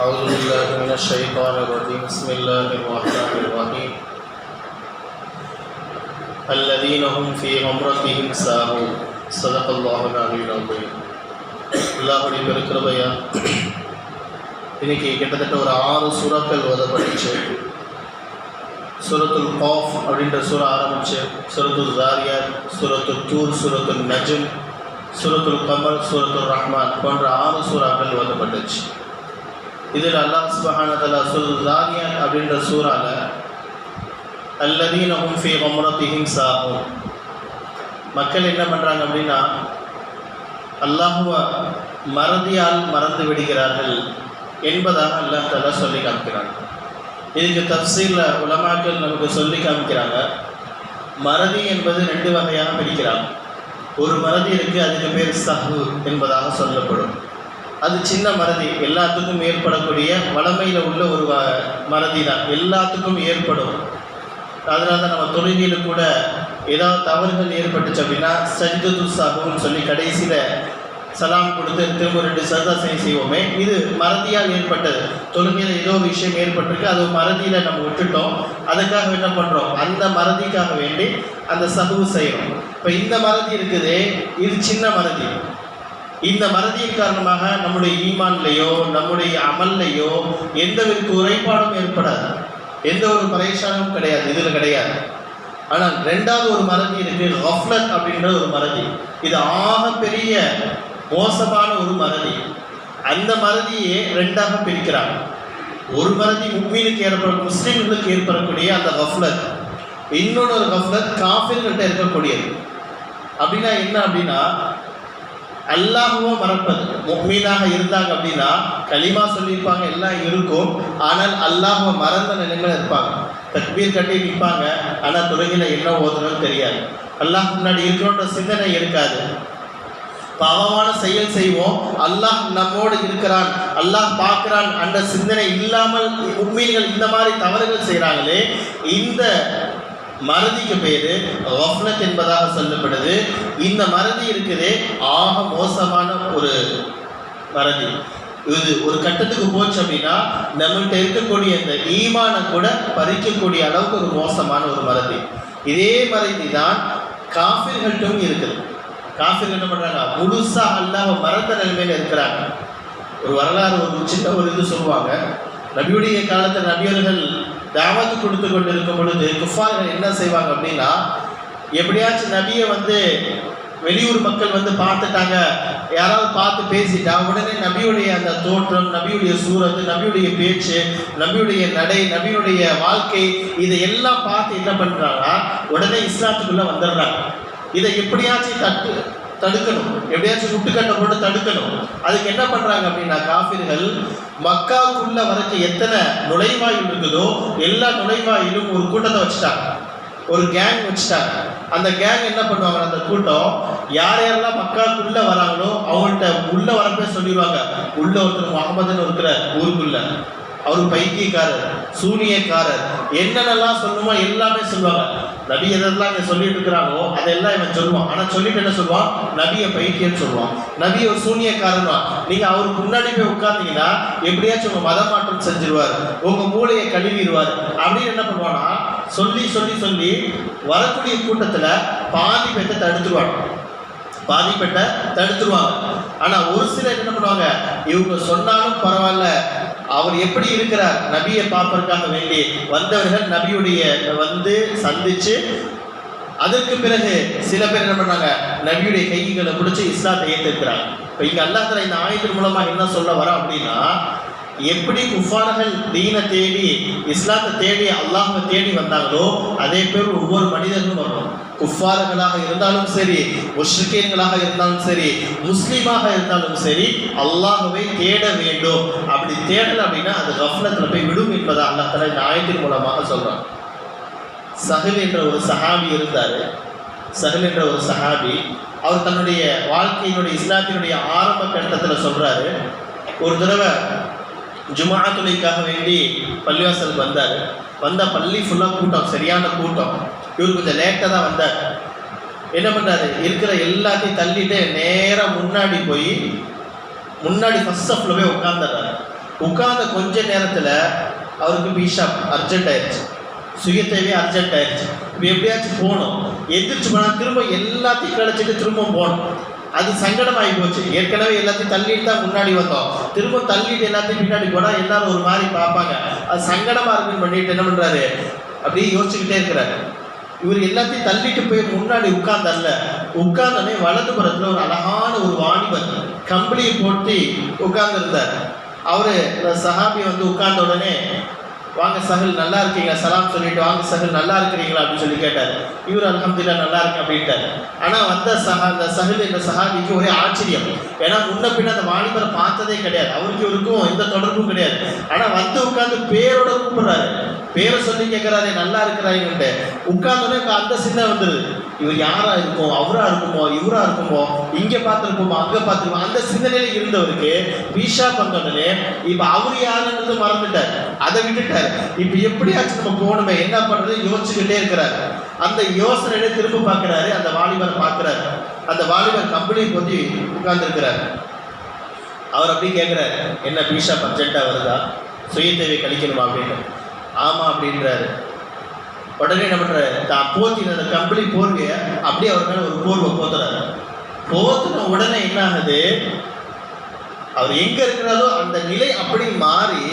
أعوذ بالله من الشيطان الرجيم بسم الله الرحمن الرحيم الذين هم في غمرتهم ساهون صدق الله العلي العظيم. அல்லாஹ்வுடைய பெருக்கிருபையா இன்னைக்கு கிட்டத்தட்ட ஒரு 6 சூறாக்கள் ஓதப்பட்டுச்சு. சூரத்துல் காஃப் அப்படின்ற சூறா ஆரம்பிச்சு, சூரத்துல் ஜாரியாத், சூரத்துல் தூர், சூரத்துல் நஜ்ம், சூரத்துல் கமர், சூரத்துல் ரஹ்மான் போன்ற 6 சூறாக்கள் ஓதப்பட்டுச்சு. இதில் அல்லாஹ் சுப்ஹானஹு வ தஆலா சூரத்துல் ஜாரியாத் அப்படின்ற சூறால அல்லதீன ஹும் ஃபீ கம்ரத்திஹிம் சாஹூன், மக்கள் என்ன பண்ணுறாங்க அப்படின்னா அல்லாஹுவை மறதியால் மறந்து விடுகிறார்கள் என்பதாக அல்லாஹ் தஆலா சொல்லி காமிக்கிறாங்க. இதுக்கு தஃப்சீரில் உலமாக்கள் நமக்கு சொல்லி காமிக்கிறாங்க. மறதி என்பது 2 வகையாக பிரிக்கிறாங்க. ஒரு மறதி இருக்குது, அதுக்கு பேர் சஹு என்பதாக சொல்லப்படும். அது சின்ன மறதி, எல்லாத்துக்கும் ஏற்படக்கூடிய வளமையில் உள்ள ஒரு மறதி தான், எல்லாத்துக்கும் ஏற்படும். அதனால தான் நம்ம தொழுகையில் கூட ஏதாவது தவறுகள் ஏற்பட்டுச்சு அப்படின்னா சஜ்தத்து சஹுன்னு சொல்லி கடைசியில் சலாம் கொடுத்து திரும்ப 2 சஜ்தா செய்வோமே, இது மறதியால் ஏற்பட்டது. தொழுகையில் ஏதோ ஒரு விஷயம் ஏற்பட்டிருக்கு, அது மறதியில் நம்ம விட்டுட்டோம், அதுக்காக என்ன பண்ணுறோம், அந்த மறதிக்காக வேண்டி அந்த சஹு செய்கிறோம். இப்போ இந்த மறதி இருக்குது, இது சின்ன மறதி. இந்த மறதியின் காரணமாக நம்முடைய ஈமான்லையோ நம்முடைய அமல்லையோ எந்த ஒரு குறைபாடும் ஏற்படாது, எந்த ஒரு பரேஷானும் கிடையாது, இதில் கிடையாது. ஆனால் 2வது ஒரு மறதி இருக்குது, கஃப்லத் அப்படின்ற ஒரு மறதி. இது பெரிய மோசமான ஒரு மறதி. அந்த மறதியை 2ஆக பிரிக்கிறாங்க. ஒரு மறதி முஃமினுக்கு ஏற்படும், முஸ்லீம்களுக்கு ஏற்படக்கூடிய அந்த கஃப்லத். இன்னொன்று ஒரு கஃப்லத் காஃபிர்கிட்ட இருக்கக்கூடியது. அப்படின்னா என்ன அப்படின்னா அல்லாஹுவை மறப்பது. முஃமினாக இருந்தாங்க அப்படின்னா கலிமா சொல்லியிருப்பாங்க, எல்லாம் இருக்கும், ஆனால் அல்லாஹுவை மறந்த நிலைமையில் இருப்பாங்க. தக்பீர் கட்டி நிற்பாங்க, ஆனால் தொழுகையில் என்ன ஓதுறதுன்னு தெரியாது, அல்லாஹ் முன்னாடி இருக்கணுன்ற சிந்தனை இருக்காது. பாவமான செயல் செய்வோம், அல்லாஹ் நம்மோடு இருக்கிறான், அல்லாஹ் பார்க்கிறான் அந்த சிந்தனை இல்லாமல் முஃமின்கள் இந்த மாதிரி தவறுகள் செய்கிறாங்களே, இந்த மறதிக்கு பேர் கஃப்லத் என்பதாக சொல்லப்படுது. இந்த மறதி இருக்குது மோசமான ஒரு மறதி. இது ஒரு கட்டத்துக்கு போச்சு அப்படின்னா நம்மகிட்ட இருக்கக்கூடிய இந்த ஈமானை கூட பறிக்கக்கூடிய அளவுக்கு ஒரு மோசமான ஒரு மறதி. இதே மறதி தான் காஃபிர்கள்ட்டும் இருக்குது. காஃபிர்கள் என்ன பண்ணுறாங்க, முழுசா அல்லாஹ்வை மறந்த நிலைமையில் இருக்கிறாங்க. ஒரு வரலாறு, ஒரு சின்ன ஒரு இது சொல்லுவாங்க. நபியுடைய காலத்தில் நபியர்கள் தாவத்து கொடுத்து கொண்டு இருக்கும் பொழுது குஃபார்கள் என்ன செய்வாங்க அப்படின்னா, எப்படியாச்சும் நபியை வெளியூர் மக்கள் பார்த்துட்டாங்க, யாராவது பார்த்து பேசிட்டா உடனே நபியுடைய அந்த தோற்றம், நபியுடைய சூரத்து, நபியுடைய பேச்சு, நபியுடைய நடை, நபியுடைய வாழ்க்கை, இதை எல்லாம் பார்த்து என்ன பண்ணுறாங்கன்னா உடனே இஸ்லாத்துக்குள்ளே வந்துடுறாங்க. இதை எப்படியாச்சும் தடுக்கணும், எப்படியாச்சும் முட்டுக்கட்டை போட்டு தடுக்கணும். அதுக்கு என்ன பண்ணுறாங்க அப்படின்னா காஃபிர்கள் மக்காவுக்குள்ள வரைக்கும் எத்தனை நுழைவாயில் இருக்குதோ எல்லா நுழைவாயிலும் ஒரு கூட்டத்தை வச்சுட்டாங்க, ஒரு கேங் வச்சுட்டாங்க. அந்த கேங் என்ன பண்ணுவாங்க, அந்த கூட்டம் யார் யாரெல்லாம் மக்காவுக்குள்ள வராங்களோ அவங்கள்ட்ட உள்ள வரப்பே சொல்லிடுவாங்க, உள்ள ஒருத்தர் முகமதுன்னு இருக்கிற ஊருக்குள்ள அவர் பைத்தியக்காரர், சூனியக்காரர், என்னென்னலாம் சொல்லணுமோ எல்லாமே சொல்லுவாங்க. நபி எதெல்லாம் இங்கே சொல்லிட்டு இருக்கிறாங்களோ அதெல்லாம் இவன் சொல்லுவான். ஆனால் சொல்லிட்டு என்ன சொல்லுவான், நபியை பைத்தியன்னு சொல்லுவான், நபி ஒரு சூனியக்காரன். நீங்கள் அவருக்கு முன்னாடி போய் உட்கார்ந்தீங்கன்னா எப்படியாச்சும் உங்கள் மத மாற்றம் செஞ்சிருவார், உங்கள் மூளையை கழுவிடுவார் அப்படின்னு என்ன பண்ணுவான்னா சொல்லி சொல்லி சொல்லி வரக்கூடிய கூட்டத்தில் பாதி பேட்டை தடுத்துருவாங்க. ஆனால் ஒரு சிலர் என்ன பண்ணுவாங்க, இவங்க சொன்னாலும் பரவாயில்ல, அவர் எப்படி இருக்கிறார், நபியை பார்ப்பதற்காக வேண்டி வந்தவர்கள் நபியுடைய சந்திச்சு அதற்கு பிறகு சில பேர் என்ன பண்ணாங்க, நபியுடைய கைகளை பிடிச்சி இஸ்லாத்தை ஏற்றிருக்கிறாங்க. இப்போ இங்கே அல்லாஹ் தஆலா இந்த ஆயத்தின் மூலமாக என்ன சொல்ல வர அப்படின்னா, எப்படி குஃபார்கள் தீனை தேடி இஸ்லாத்தை தேடி அல்லாஹ்வை தேடி வந்தாங்களோ அதே பேர் ஒவ்வொரு மனிதர்களும் வரணும். குஃபார்களாக இருந்தாலும் சரி, முஷ்ரிக்கீன்களாக இருந்தாலும் சரி, முஸ்லீமாக இருந்தாலும் சரி, அல்லாஹ்வை தேட வேண்டும். அப்படி தேடல அப்படின்னா அது கஃப்லத்தில் போய் விடும் என்பதை அல்லாஹ் தஆலா இந்த ஆயத்தின் மூலமாக சொல்கிறான். சஹல் என்ற ஒரு சஹாபி இருந்தார். சஹல் என்ற ஒரு சஹாபி அவர் தன்னுடைய வாழ்க்கையினுடைய இஸ்லாத்தினுடைய ஆரம்ப கட்டத்தில் சொல்கிறாரு, ஒரு தடவை ஜுமா தொழுகைக்காக வேண்டி பள்ளிவாசலுக்கு வந்தார். பள்ளி ஃபுல்லாக கூட்டம், சரியான கூட்டம். இவர் கொஞ்சம் லேட்டாக தான் வந்தார். என்ன பண்ணுறாரு, இருக்கிற எல்லாத்தையும் தள்ளிட்டு நேராக முன்னாடி போய் முன்னாடி ஃபர்ஸ்ட் ஸ்டெப்பில் போய் உட்காந்துடுறாரு. உட்கார்ந்த கொஞ்ச நேரத்தில் அவருக்கு பீஷாப் அர்ஜென்ட் ஆயிடுச்சு, சுய தேவையே அர்ஜென்ட் ஆயிடுச்சு. இப்போ எப்படியாச்சும் போகணும், எந்திரிச்சு போனால் திரும்ப எல்லாத்தையும் கழிச்சிட்டு திரும்ப போகணும். அது சங்கடமாகி போச்சு. ஏற்கனவே எல்லாத்தையும் தள்ளிட்டு தான் முன்னாடி வந்தோம், திரும்ப தள்ளிட்டு எல்லாத்தையும் பின்னாடி போனால் எல்லாரும் ஒரு மாதிரி பார்ப்பாங்க. அது சங்கடமாக இருக்குன்னு பண்ணிட்டு என்ன பண்ணுறாரு, அப்படியே யோசிச்சுக்கிட்டே இருக்கிறாரு. இவர் எல்லாத்தையும் தள்ளிட்டு போய் முன்னாடி உட்கார்ந்தார்ல, உட்கார்ந்தோடனே வலது புறத்தில் ஒரு அழகான ஒரு வாலிபர் கம்பளியை போட்டு உட்கார்ந்துருந்தார். அவரு சஹாபி வந்து உட்கார்ந்த உடனே, வாங்க சஹல் நல்லா இருக்கீங்களா, சலாம் சொல்லிட்டு வாங்க சஹல் நல்லா இருக்கிறீங்களா அப்படின்னு சொல்லி கேட்டார். இவர் அல்ஹம்துலில்லாஹ் நல்லா இருக்கு அப்படின்ட்டார். ஆனால் வந்த அந்த சஹல் இந்த சஹாபிக்கு ஒரே ஆச்சரியம். ஏன்னா முன்ன பின்ன அந்த வாலிபரை பார்த்ததே கிடையாது, அவருக்கு இவருக்கும் எந்த தொடர்பும் கிடையாது. ஆனால் வந்து உட்கார்ந்து பேரோட கூப்பிடுறாரு, பேரை சொல்லி கேட்குறாரு நல்லா இருக்கிறாங்கன்ட்டு. உட்கார்ந்தோடனே அந்த சின்ன வந்துடுது, இவர் யாரா இருக்கும், அவரா இருக்குமோ, இவரா இருக்குமோ, இங்கே பார்த்துருப்போமோ அங்கே பார்த்துருப்போம், அந்த சிந்தனையில் இருந்தவருக்கு பீஷா வந்தோடனே இப்போ அவர் யாருன்றது மறந்துட்டார், அதை விட்டுட்டார். இப்போ எப்படியாச்சும் நம்ம போகணுமே, என்ன பண்ணுறது யோசிச்சுக்கிட்டே இருக்கிறார். அந்த யோசனையில திரும்ப பார்க்குறாரு, அந்த வாலிபரை பார்க்குறாரு. அந்த வாலிபர் கம்பெனியை பற்றி உட்கார்ந்துருக்கிறார். அவர் அப்படி கேட்குறாரு, என்ன பீஷா அர்ஜென்ட்டாக வருதா, சுய தேவை கழிக்கணுமா அப்படின்னு. ஆமாம் அப்படின்றாரு. உடனே என்ன பண்ணுறாரு, தான் போத்தின அந்த கம்பளி போர்வையை அப்படியே அவர் மேலே ஒரு போர்வை போத்துறாரு. போத்துன உடனே என்ன ஆகுது, அவர் எங்கே இருக்கிறாரோ அந்த நிலை அப்படி மாறி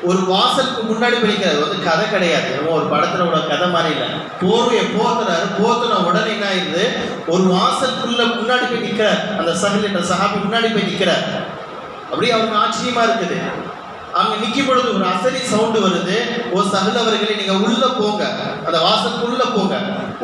ஒரு வாசலுக்கு முன்னாடி படிக்கிறார். வந்து கதை கிடையாது, ஒரு படத்தில் உள்ள கதை மாதிரி இல்லை. போர்வையை போத்துறாரு. போத்துன உடனே என்ன ஆயிடுது, ஒரு வாசலுக்குள்ள முன்னாடி போய் நிற்கிறார். அந்த சஹல் என்ற சஹாபி முன்னாடி போய் நிற்கிறார். அப்படியே அவருக்கு ஆச்சரியமா இருக்குது. அங்கே நிற்கும் பொழுது ஒரு அசரி சவுண்டு வருது. ஒரு சஹல் அவர்களை நீங்கள் உள்ளே போங்க, அந்த வாசலுக்குள்ளே போங்க.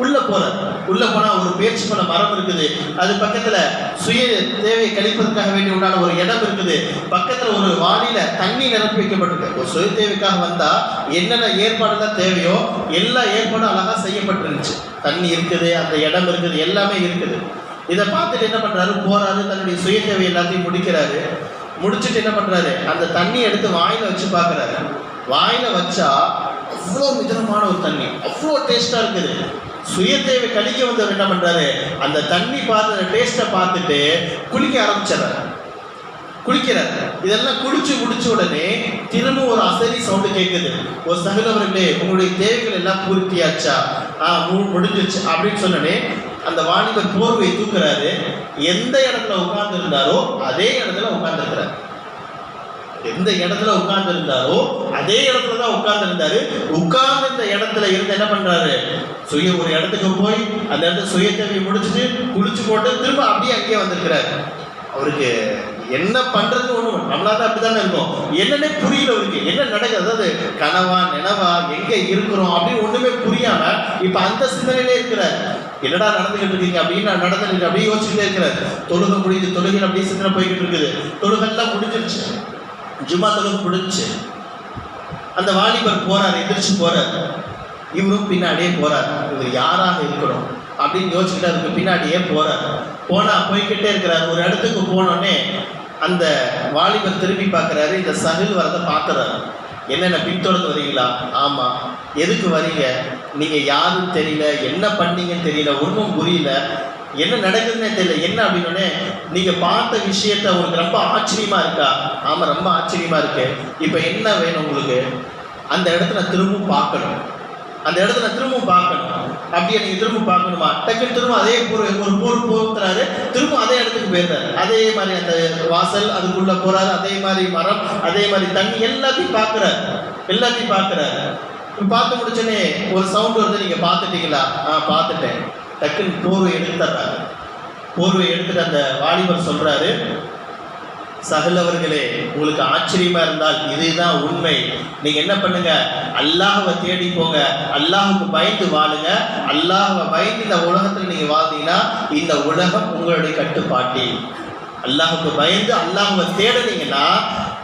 உள்ளே போகிறார். உள்ளே போனால் ஒரு பேச்சு பண்ண மரம் இருக்குது, அது பக்கத்தில் சுய தேவையை கழிப்பதற்காக வேண்டி உண்டான ஒரு இடம் இருக்குது. பக்கத்தில் ஒரு வாளியில் தண்ணி நிரப்பி வைக்கப்பட்டிருக்கு. ஒரு சுய தேவைக்காக வந்தால் என்னென்ன ஏற்பாடுலாம் தேவையோ எல்லா ஏற்பாடும் அழகாக செய்யப்பட்டிருந்துச்சு. தண்ணி இருக்குது, அந்த இடம் இருக்குது, எல்லாமே இருக்குது. இதை பார்த்துட்டு என்ன பண்ணுறாரு, போகிறாரு, தன்னுடைய சுய தேவை எல்லாத்தையும் முடிக்கிறாரு. முடிச்சுட்டு என்ன பண்ணுறாரு, அந்த தண்ணி எடுத்து வாயில் வச்சு பார்க்குறாரு. வாயில் வச்சா அவ்வளோ மிதமான ஒரு தண்ணி, அவ்வளோ டேஸ்ட்டாக இருக்குது. சுய தேவை கழிக்க வந்தவர் என்ன பண்ணுறாரு, அந்த தண்ணி பார்த்து அந்த டேஸ்ட்டை பார்த்துட்டு குளிக்க ஆரம்பிச்சிடறாரு. குளிக்கிறார். இதெல்லாம் குளிச்சு முடிச்ச உடனே திரும்ப ஒரு அசரி சவுண்டு கேட்குது. ஒரு சகலவர்களே, உங்களுடைய தேவைகள் எல்லாம் பூர்த்தியாச்சா, முடிஞ்சிச்சு அப்படின்னு சொன்னனே அந்த வாலிபர் போர்வை தூக்குறாரு. எந்த இடத்துல உட்கார்ந்து இருந்தாரோ அதே இடத்துல உட்கார்ந்துருக்கிறார். எந்த இடத்துல உட்கார்ந்து இருந்தாரோ அதே இடத்துல தான் உட்கார்ந்து இருந்தாரு. உட்கார்ந்து இந்த இடத்துல இருந்து என்ன பண்றாரு, ஒரு இடத்துக்கு போய் அந்த இடத்துல சுய தேவையை முடிச்சுட்டு குளிச்சு போட்டு திரும்ப அப்படியே அங்கேயே வந்திருக்கிறாரு. அவருக்கு என்ன பண்றது ஒண்ணு, நம்மளாதான் அப்படித்தானே இருக்கும், என்னன்னே புரியல அவருக்கு, என்ன நடக்குது, அதாவது கனவா நினைவா எங்க இருக்கிறோம் அப்படின்னு ஒண்ணுமே புரியாம இப்ப அந்த சிந்தனையிலே இருக்கிறார். என்னடா நடந்துகிட்டு இருக்கீங்க அப்படின்னு நான் நடந்துட்டு அப்படியே யோசிச்சுட்டே இருக்கிறார். தொழுகை முடிஞ்சு, தொழுகையில் அப்படியே சிந்தனை போய்கிட்டு இருக்குது. தொழுகெல்லாம் முடிஞ்சிருச்சு, ஜும்மா தொழுகை முடிஞ்சு. அந்த வாலிபர் போறாரு, எதிர்த்து போறாரு. இவரும் பின்னாடியே போறார். இவர் யாராக இருக்கணும் அப்படின்னு யோசிச்சுட்டு அதுக்கு பின்னாடியே போறார். போய்கிட்டே இருக்கிறார். ஒரு இடத்துக்கு போனோடனே அந்த வாலிபர் திரும்பி பார்க்குறாரு. இந்த சஹில் வரதை பார்க்குறாரு. என்னென்ன பின்தொடர்ந்து வரீங்களா? ஆமாம். எதுக்கு வரீங்க? நீங்கள் யாருன்னு தெரியல, என்ன பண்ணீங்கன்னு தெரியல, ஒன்றும் புரியல, என்ன நடக்குதுன்னே தெரியல. என்ன அப்படின்னோடனே, நீங்கள் பார்த்த விஷயத்த உங்களுக்கு ரொம்ப ஆச்சரியமாக இருக்கா? ஆமாம், ரொம்ப ஆச்சரியமாக இருக்கு. இப்போ என்ன வேணும் உங்களுக்கு? அந்த இடத்துல திரும்பவும் பார்க்கணும், அந்த இடத்துல திரும்பவும் பார்க்கணும். அப்படியே நீங்கள் திரும்ப பார்க்கணுமா? டக்குன்னு திரும்ப அதே ஒரு போர் போத்துறாரு. திரும்ப அதே இடத்துக்கு போயிடுறாரு. அதே மாதிரி அந்த வாசல் அதுக்குள்ளே போகிறாரு. அதே மாதிரி மரம், அதே மாதிரி தண்ணி, எல்லாத்தையும் பார்க்குறாரு. பார்த்து முடிச்சோன்னே ஒரு சவுண்ட் வருது, நீங்கள் பார்த்துட்டீங்களா? பார்த்துட்டேன். டக்குன்னு போர்வை எடுத்துறாரு. போர்வை எடுத்துட்டு அந்த வாலிபர் சொல்கிறாரு, சஹல் அவர்களே, உங்களுக்கு ஆச்சரியமா இருந்தால் இதுதான் உண்மை. நீங்க என்ன பண்ணுங்க, அல்லாஹ்வை தேடி போங்க, அல்லாஹுக்கு பயந்து வாழுங்க. அல்லாஹ்வை பயந்து இந்த உலகத்தில் நீங்க வாழ்ந்தீங்கன்னா இந்த உலகம் உங்களுடைய கட்டுப்பாட்டில். அல்லாஹுக்கு பயந்து அல்லாஹ்வை தேடினீங்கன்னா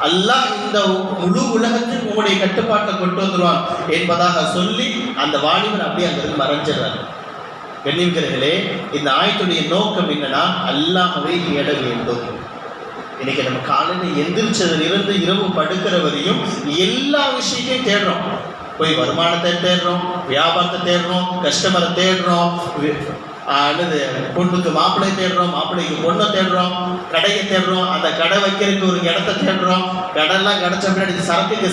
அல்லாஹ் இந்த முழு உலகத்தில் உங்களுடைய கட்டுப்பாட்டை கொண்டு வந்துடுவான் என்பதாக சொல்லி அந்த வாலிபன் அப்படியே அங்கிருந்து மறைஞ்சிடறார். கண்ணியர்களே, இந்த ஆயத்துடைய நோக்கம் என்னன்னா, அல்லாஹ்வை தேட வேண்டும். இன்னைக்கு நம்ம காலையில் எந்திரிச்சதிலிருந்து இரவு படுக்கிற வரையும் எல்லா விஷயத்தையும் தேடுறோம். போய் வருமானத்தை தேடுறோம், வியாபாரத்தை தேடுறோம், கஸ்டமரை தேடுறோம், பொண்ணுக்கு மாப்பிள்ளை தேடுறோம், மாப்பிள்ளைக்கு பொண்ணை தேடுறோம். கடையை தேடுறோம், அந்த கடை வைக்கிறதுக்கு ஒரு இடத்த தேடுறோம், கடையெல்லாம் கிடைச்ச பின்னாடி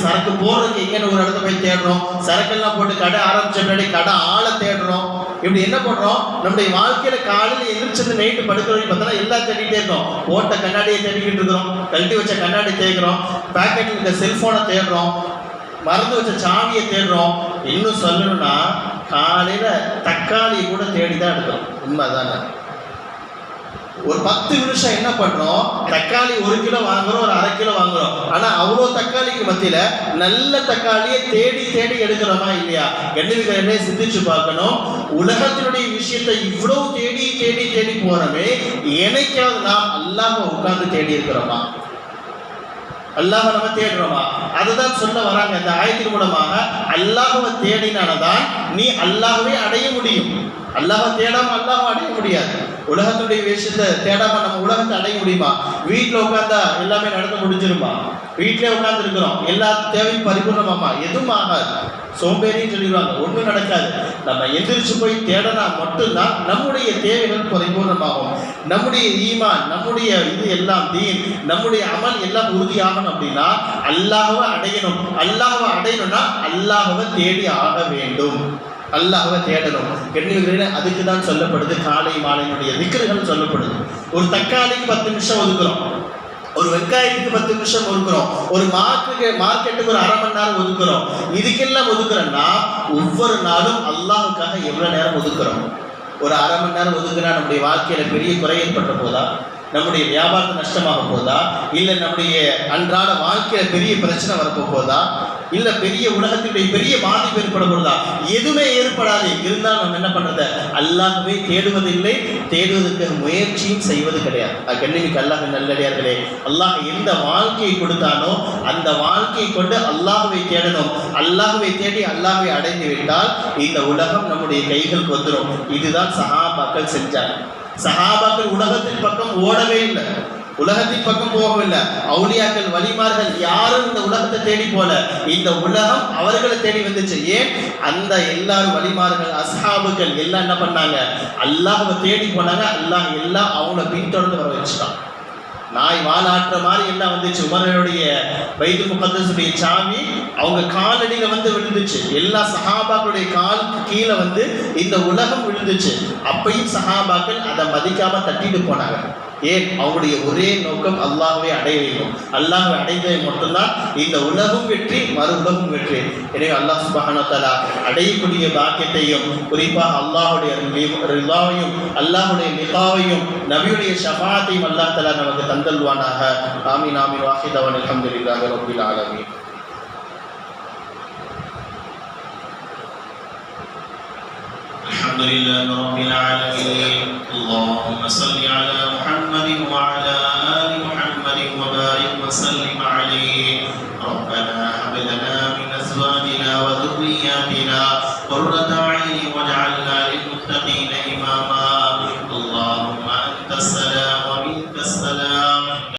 சரக்கு போடுறதுக்கு எங்கன்னு ஒரு இடத்த போய் தேடுறோம், சரக்கெல்லாம் போட்டு கடை ஆரம்பிச்ச பின்னாடி கடை ஆளை தேடுறோம். இப்படி என்ன பண்றோம், நம்முடைய வாழ்க்கையில காலையில் எதிர்த்து நைட்டு படுக்கிறவங்க பார்த்தா எல்லாம் தேடிட்டே இருக்கோம். போட்ட கண்ணாடியை தேடிக்கிட்டு இருக்கிறோம், கழட்டி வச்ச கண்ணாடி தேடுறோம், பேக்கெட்ல இருக்க செல்போனை தேடுறோம், மறந்து வச்ச சாவியை தேடுறோம். இன்னும் சொல்லணும்னா காலையில தக்காளியை கூட தேடிதான் எடுக்கிறோம். உண்மைதானே? ஒரு 10 நிமிஷம் என்ன பண்றோம், தக்காளி 1 கிலோ வாங்குறோம், ஒரு 1/2 கிலோ வாங்குறோம். ஆனா அவ்வளோ தக்காளிக்கு மத்தியில நல்ல தக்காளியை தேடி தேடி எடுக்கிறோமா இல்லையா? கண்ணியமிக்கவர்களே, சிந்திச்சு பார்க்கணும். உலகத்தினுடைய விஷயத்தை இவ்வளவு தேடி தேடி தேடி போறோமே, என்னைக்காவது நாம் அல்லாஹ்வை உட்கார்ந்து தேடி இருக்கிறோமா? அல்லாஹ்வை நம்ம தேடுறோமா? அதுதான் சொல்ல வராங்க இந்த ஆயத்தின் மூலமாக. அல்லாஹ்வை தேடினால்தான் நீ அல்லாஹ்வை அடைய முடியும். அல்லாஹ்வை தேடாம அல்லாஹ்வை அடைய முடியாது. உலகத்துடைய விஷயத்தை தேடாம நம்ம உலகத்தை அடைய முடியுமா? வீட்டில் உட்கார்ந்தா எல்லாமே நடந்து முடிஞ்சிருமா? வீட்டிலே உட்கார்ந்து இருக்கிறோம், எல்லா தேவையும் பரிபூர்ணமாமா? எதுவும் ஆகாது. சோம்பேறின்னு சொல்லிடுவாங்க, ஒன்றும் நடக்காது. நம்ம எந்திரிச்சு போய் தேடனா மட்டும்தான் நம்முடைய தேவைகள் பரிபூர்ணமாகும். நம்முடைய ஈமான், நம்முடைய இது எல்லாம் தீன், நம்முடைய அமல் எல்லாம் உறுதியாகணும். அப்படின்னா அல்லாஹ்வை அடையணும். அல்லாஹ்வை அடையணும்னா அல்லாஹ்வை தேடி ஆக வேண்டும். அல்லாஹ்வை தேடணும். கண்ணியங்களே, அதுக்கு தான் சொல்லப்படுது காலை மாலையினுடைய திக்ருகள் சொல்லப்படுது. ஒரு தக்காளிக்கு 10 நிமிஷம் ஒதுக்குறோம், ஒரு வெங்காயத்துக்கு 10 நிமிஷம் ஒதுக்குறோம், ஒரு மார்க்கெட்டுக்கு ஒரு 1/2 மணி நேரம் ஒதுக்குறோம். இதுக்கெல்லாம் ஒதுக்குறோம்னா ஒவ்வொரு நாளும் அல்லாஹ்வுக்காக எவ்வளவு நேரம் ஒதுக்குறோம்? ஒரு 1/2 மணி நேரம் ஒதுக்குனா நம்முடைய வாழ்க்கையில பெரிய குறை ஏற்பட்ட போதா? நம்முடைய வியாபாரத்தை நஷ்டமாக போதா? இல்லை நம்முடைய அன்றாட வாழ்க்கையில பெரிய பிரச்சனை வரப்போ போதா? இல்லை பெரிய உலகத்தினுடைய பெரிய பாதிப்பு ஏற்பட போதா? எதுவுமே ஏற்படாது. இருந்தாலும் நம்ம என்ன பண்றது? அல்லாஹ்வை தேடுவதில்லை, தேடுவதற்கு முயற்சியும் செய்வது கிடையாது. கண்ணிமிக்க அல்லாஹ் நல்லடியார்களே, அல்லாஹ் எந்த வாழ்க்கையை கொடுத்தானோ அந்த வாழ்க்கையை கொண்டு அல்லாஹ்வை தேடணும். அல்லாஹ்வை தேடி அல்லாஹ்வை அடைந்து விட்டால் இந்த உலகம் நம்முடைய கைகளுக்கு வந்துடும். இதுதான் சஹாபாக்கள் செஞ்சாங்க. சஹாபாக்கள் உலகத்தின் பக்கம் ஓடவே இல்லை, உலகத்தின் பக்கம் போகவில்லை. அவுலியாக்கள், வலிமார்கள் யாரும் இந்த உலகத்தை தேடி போல, இந்த உலகம் அவர்களை தேடி வந்துச்சு. ஏன்? அந்த எல்லாரும் வலிமார்கள், அஸ்ஹாபுகள் எல்லாம் என்ன பண்ணாங்க? அல்லாஹ்வை தேடி போனாங்க. அல்லாஹ் எல்லாம் அவங்கள பின்தொடர்ந்து வர வச்சுட்டான். நாய் வாலாற்ற மாதிரி எல்லாம் வந்துச்சு. உமருடைய பைத்துல் முகத்தஸுடைய சாவி அவங்க காலடியில் வந்து விழுந்துச்சு. எல்லா சஹாபாக்களுடைய காலுக்கு கீழே வந்து இந்த உலகம் விழுந்துச்சு. அப்பையும் சஹாபாக்கள் அதை மதிக்காம தட்டிட்டு போனாங்க. ஏன்? அவங்களுடைய ஒரே நோக்கம் அல்லாஹ்வை அடைய வேண்டும். அல்லாஹ்வை அடைந்ததை மட்டும்தான் இந்த உலகம் வெற்றி, மறு உலகம் வெற்றி. எனவே அல்லாஹ் சுப்ஹானஹு வ தஆலா அடையக்கூடிய பாக்கியத்தையும், குறிப்பாக அல்லாஹ்வுடைய ரிலாவையும், அல்லாஹ்வுடைய லிகாவையும், நபியுடைய ஷஃபாஅத்தையும் அல்லாஹ் தஆலா நமக்கு தந்தல்வானாக. ஆமீன் ஆமீன். வாஹிதவன் அல்ஹம்துலில்லாஹி ரப்பில் ஆலமீன். الحمد لله رب العالمين. اللهم صل على محمد وعلى آل محمد وبارك وسلم عليه. ربنا هب لنا من أزواجنا وذرياتنا قرة أعين واجعلنا للمتقين